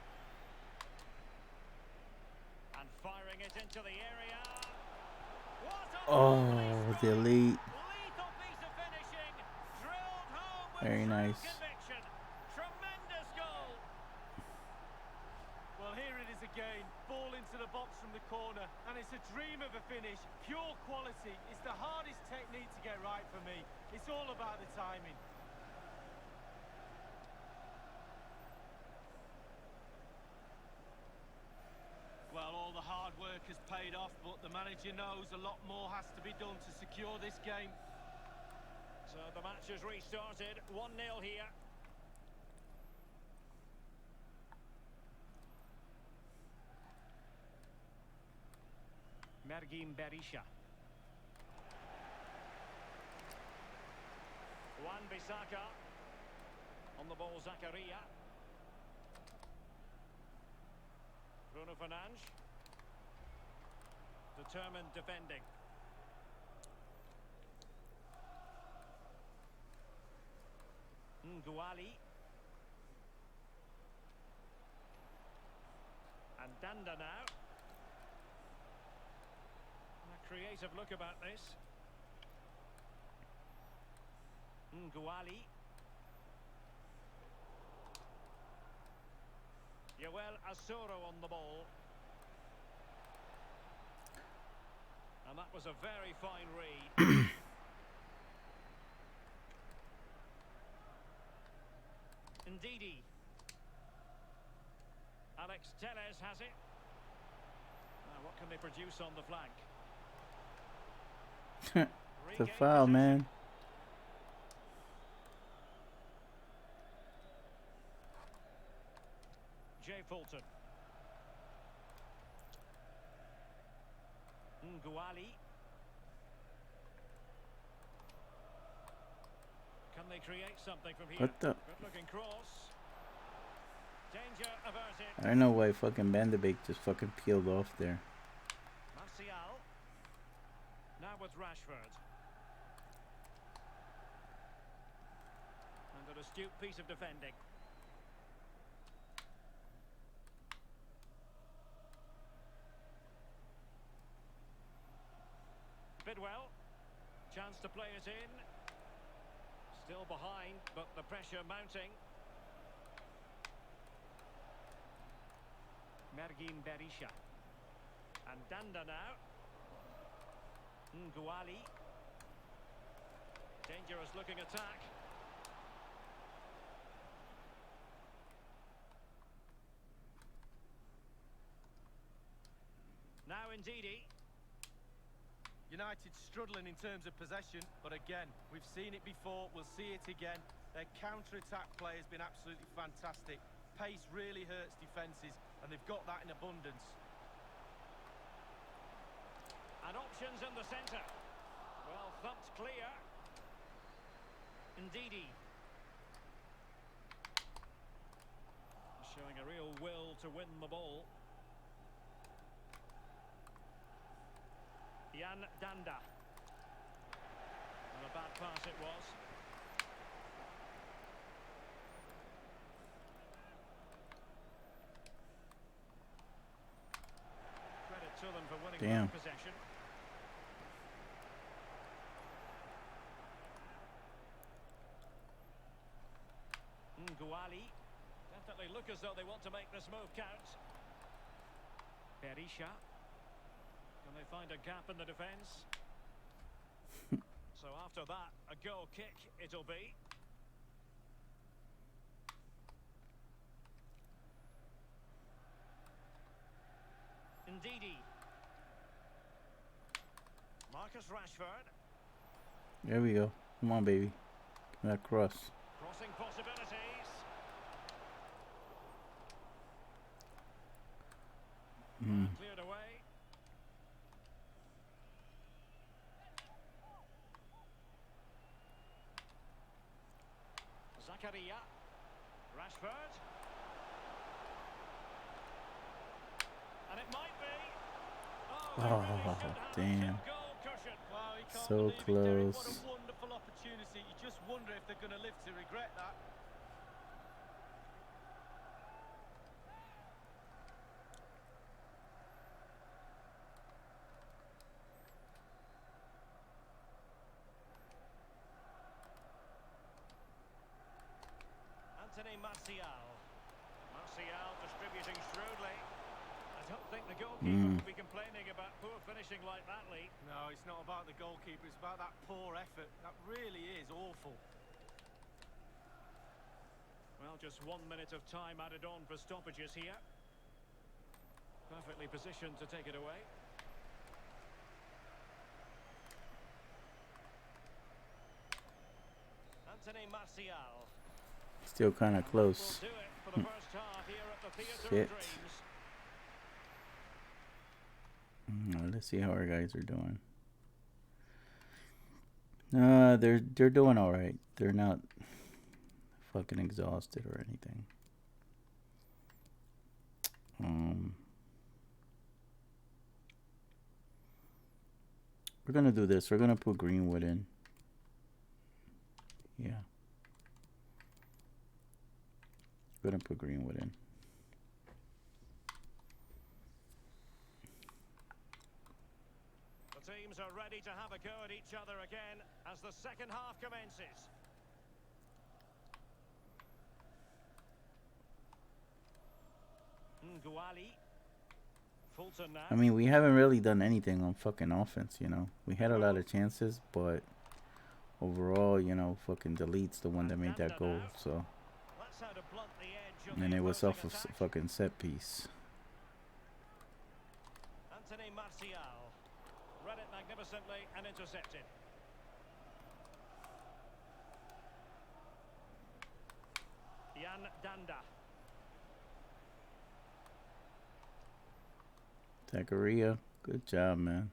And firing it into the area. What a Oh, delete. lethal piece of finishing. Drilled home with Very true nice. conviction. Tremendous goal. Well, here it is again. Ball into the box from the corner. And it's a dream of a finish. Pure quality. It's the hardest technique to get right for me. It's all about the timing. Well, all the hard work has paid off, but the manager knows a lot more has to be done to secure this game. So the match has restarted. 1-0 here. Mergim Berisha. Wan Bissaka. On the ball, Zakaria. Bruno Fernandes. Determined defending. Nguali. And Danda now. A creative look about this. Nguali. Yoel Asoro on the ball. And that was a very fine read. Ndidi. Alex Telles has it. Now what can they produce on the flank? It's a foul, man. Jay Fulton. Nguali. Can they create something from here? What the? Good looking cross. Danger averted. I don't know why fucking Vanderbeek just fucking peeled off there. Martial. Now with Rashford. And an astute piece of defending. Bidwell. Chance to play it in. Still behind, but the pressure mounting. Mergim Berisha. And Danda now. Nguali. Dangerous looking attack. Now Ndidi. United struggling in terms of possession, but again, we've seen it before, we'll see it again. Their counter-attack play has been absolutely fantastic. Pace really hurts defences, and they've got that in abundance. And options in the centre. Well, thumped clear. Ndidi. Showing a real will to win the ball. Jan Danda. And a bad pass it was. Credit to them for winning Damn. possession. Nguali. Definitely look as though they want to make this move count. Berisha. Can they find a gap in the defence? So after that, a goal kick it'll be. Ndidi. Marcus Rashford. There we go. Come on, baby. That cross. Crossing possibilities. Cleared away. Zakaria. Rashford. And it might be. Oh, damn. goal cushion. Wow, he can't So believe it, Derek. What close. a wonderful opportunity. You just wonder if they're going to live to regret that. Martial. Martial distributing shrewdly. I don't think the goalkeeper will be complaining about poor finishing like that, Lee. No, it's not about the goalkeeper, it's about that poor effort. That really is awful. Well, just 1 minute of time added on for stoppages here. Perfectly positioned to take it away. Anthony Martial. Still kind of close. Will do it for the first half here at the Theatre Shit. of Dreams. Let's see how our guys are doing. They're doing all right. They're not fucking exhausted or anything. We're gonna do this. We're gonna put Greenwood in. Yeah. We're gonna put Greenwood in. The teams are ready to have a go at each other again as the second half commences. Nguali. Fulton now. I mean, we haven't really done anything on fucking offense, you know. We had a lot of chances, but overall, you know, fucking Delete's the one that made that goal, so. That's how to blunt the edge on And the it was off opposing of attack. fucking set piece. Anthony Martial. Read it magnificently and intercepted. Jan Danda. Zakaria, good job, man.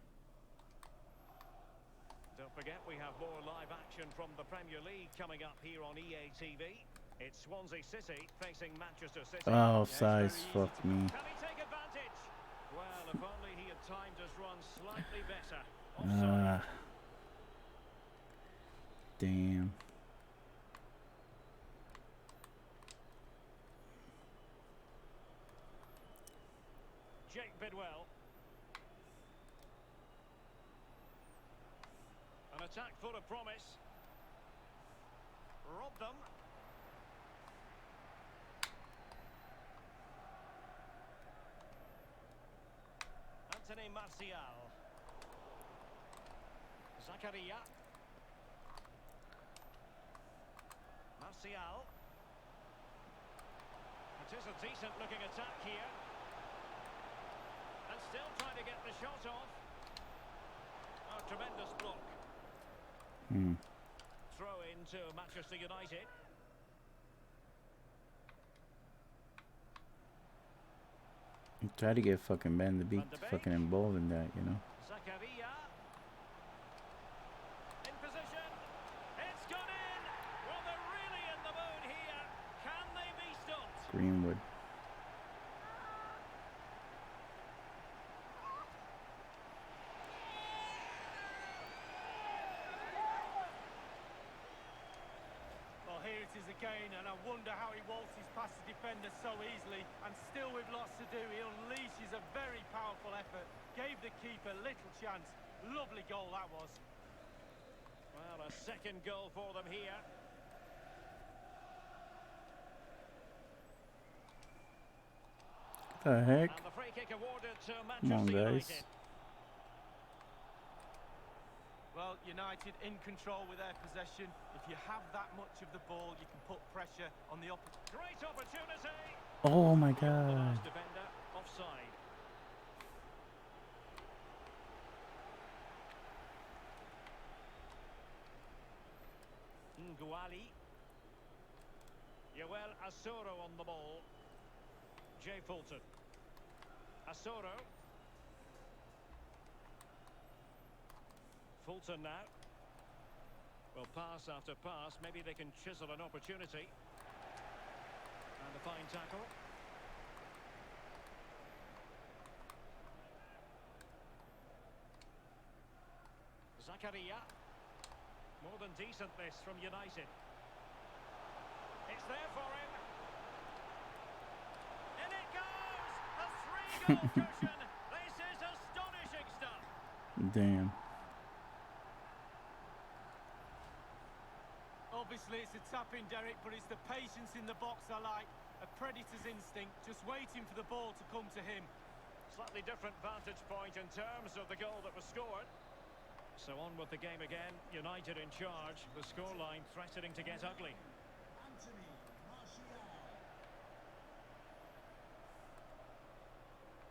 Don't forget we have more live action from the Premier League coming up here on EA TV. It's Swansea City facing Manchester City. Oh, offsides, fuck me. Can he take advantage? Well, if only he had timed his run slightly better. Offside. Damn. Jake Bidwell. An attack full of promise. Robbed them. Anthony Martial. Zakaria. Martial. It is a decent looking attack here. And still trying to get the shot off. Oh, tremendous block. Throw into Manchester United. Try to get fucking Ben to be fucking involved in that, you know. Zakaria. In position. It's gone in. Well, they're really in the mood here. Can they be stopped? Greenwood. Well, here it is again, and I wonder how he waltzes past the defender so easily. And still with lots to do, he unleashes a very powerful effort. Gave the keeper little chance. Lovely goal that was. Well, a second goal for them here. What the heck? And the free kick awarded to Come on, Manchester guys. United. Well, United in control with their possession. If you have that much of the ball, you can put pressure on the opposition. Great opportunity. Oh my The god. last defender offside. Nguali. Yoel Asoro on the ball. Jay Fulton. Asoro. Fulton now. Well, pass after pass. Maybe they can chisel an opportunity. And a fine tackle. Zakaria. More than decent this from United. It's there for him. In it goes! A three-goal cushion. This is astonishing stuff. Damn. Obviously, it's a tap-in, Derek, but it's the patience in the box I like. A predator's instinct, just waiting for the ball to come to him. Slightly different vantage point in terms of the goal that was scored. So on with the game again. United in charge. The scoreline threatening to get ugly. Anthony Martial.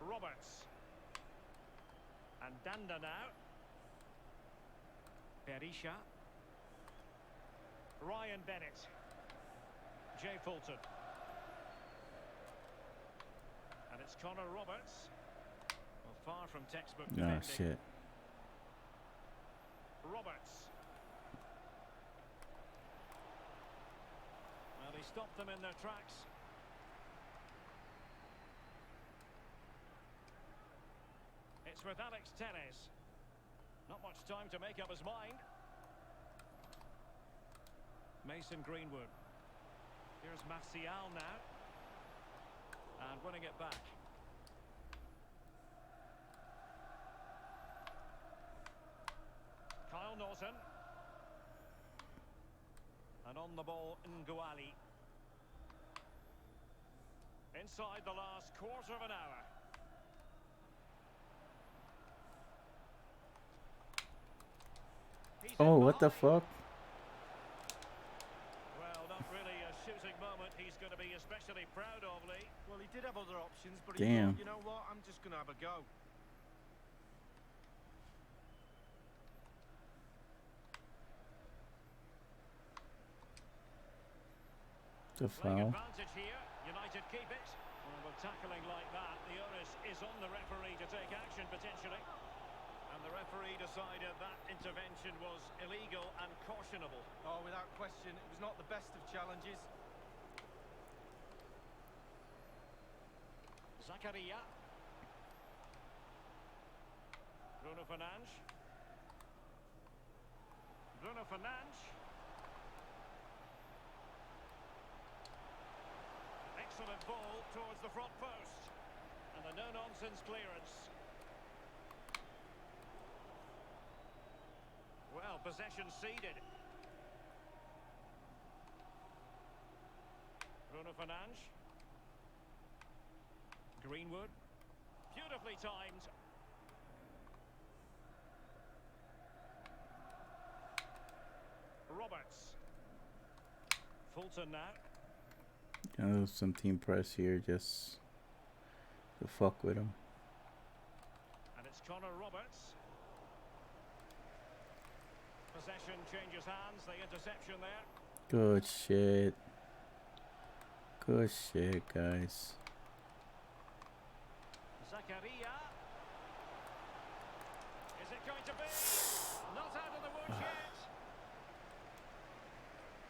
Roberts. And Danda now. Berisha. Ryan Bennett. Jay Fulton. And it's Connor Roberts. Well, far from textbook Oh defending. shit. Roberts. Well, he stopped them in their tracks. It's with Alex Telles. Not much time to make up his mind. Mason Greenwood. Here's Martial now. And winning it back. Kyle Norton. And on the ball, Nguali. Inside the last quarter of an hour. He's Oh, in what the behind. fuck? Well, not really a shooting moment he's going to be especially proud of, Lee. Well, he did have other options, but Damn. he thought, you know what, I'm just going to have a go. The Playing foul. advantage here. United keep it. Well, with tackling like that, the onus is on the referee to take action potentially. And the referee decided that intervention was illegal and cautionable. Oh, without question, it was not the best of challenges. Zakaria. Bruno Fernandes. Bruno Fernandes. Excellent ball towards the front post. And the no-nonsense clearance. Well, possession ceded. Bruno Fernandes. Greenwood. Beautifully timed. Roberts. Fulton now. Some team press here just to fuck with him. And it's Connor Roberts. Possession changes hands. The interception there. Good shit. Good shit, guys. Zakaria. Is it going to be? Not out of the woods yet.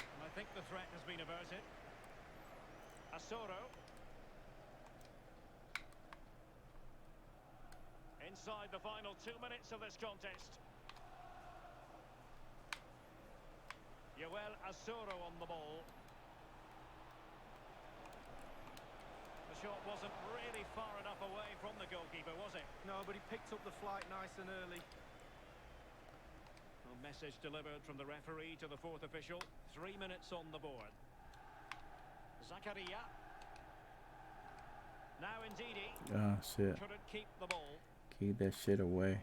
And I think the threat has been averted. Asoro. Inside the final 2 minutes of this contest. Yoel Asoro on the ball. The shot wasn't really far enough away from the goalkeeper, was it? No, but he picked up the flight nice and early. A message delivered from the referee to the fourth official. 3 minutes on the board. Zakaria. Now Ndidi. Oh shit. Couldn't keep the ball. Keep that shit away.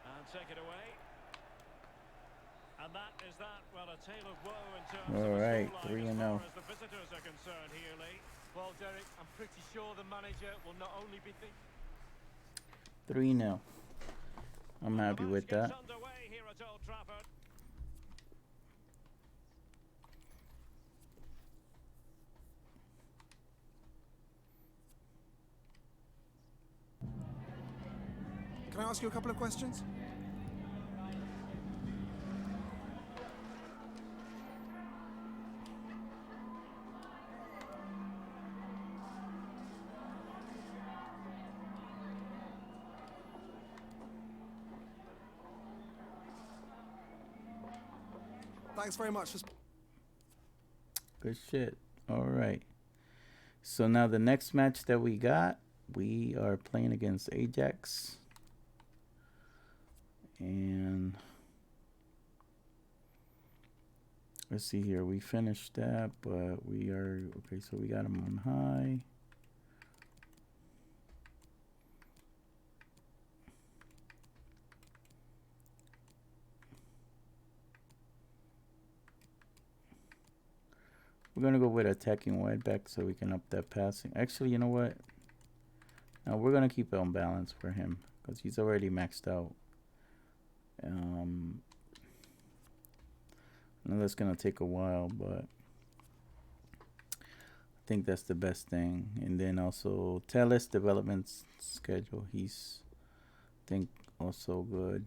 And take it away. And that is that. Well, a tale of woe in terms All of right, a 3-0. scoreline as far as the visitors are concerned here, Lee. Well, Derek, I'm pretty sure the manager will not only be 3-0. I'm The happy match with gets that. underway here at Old Trafford. Can I ask you a couple of questions? Thanks very much for... Good shit. All right. So now the next match that we got, we are playing against Ajax. And let's see here. We finished that, but we are... Okay, so we got them on high. We're going to go with attacking wide back so we can up that passing. Actually, you know what? No, we're going to keep it on balance for him because he's already maxed out. I know that's gonna take a while, but I think that's the best thing. And then also Teles development schedule. He's, I think, also good.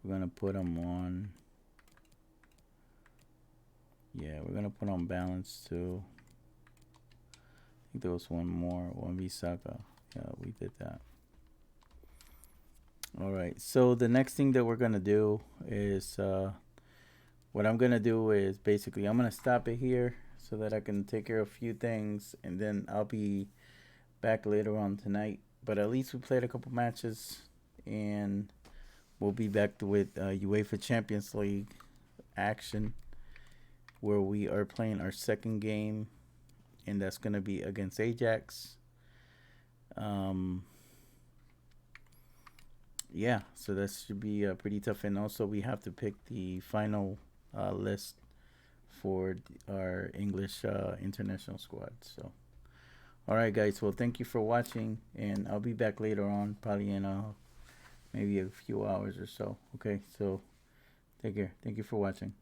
We're gonna put him on. Yeah, we're gonna put on balance too. I think there was one more, one Visaka. Yeah, we did that. All right. So the next thing that we're gonna do is what I'm gonna do is basically I'm gonna stop it here so that I can take care of a few things, and then I'll be back later on tonight. But at least we played a couple matches, and we'll be back with UEFA Champions League action, where we are playing our second game, and that's going to be against Ajax. Yeah, so that should be pretty tough. And also we have to pick the final list for our English international squad. So, all right, guys. Well, thank you for watching, and I'll be back later on, probably in maybe a few hours or so. Okay, so take care. Thank you for watching.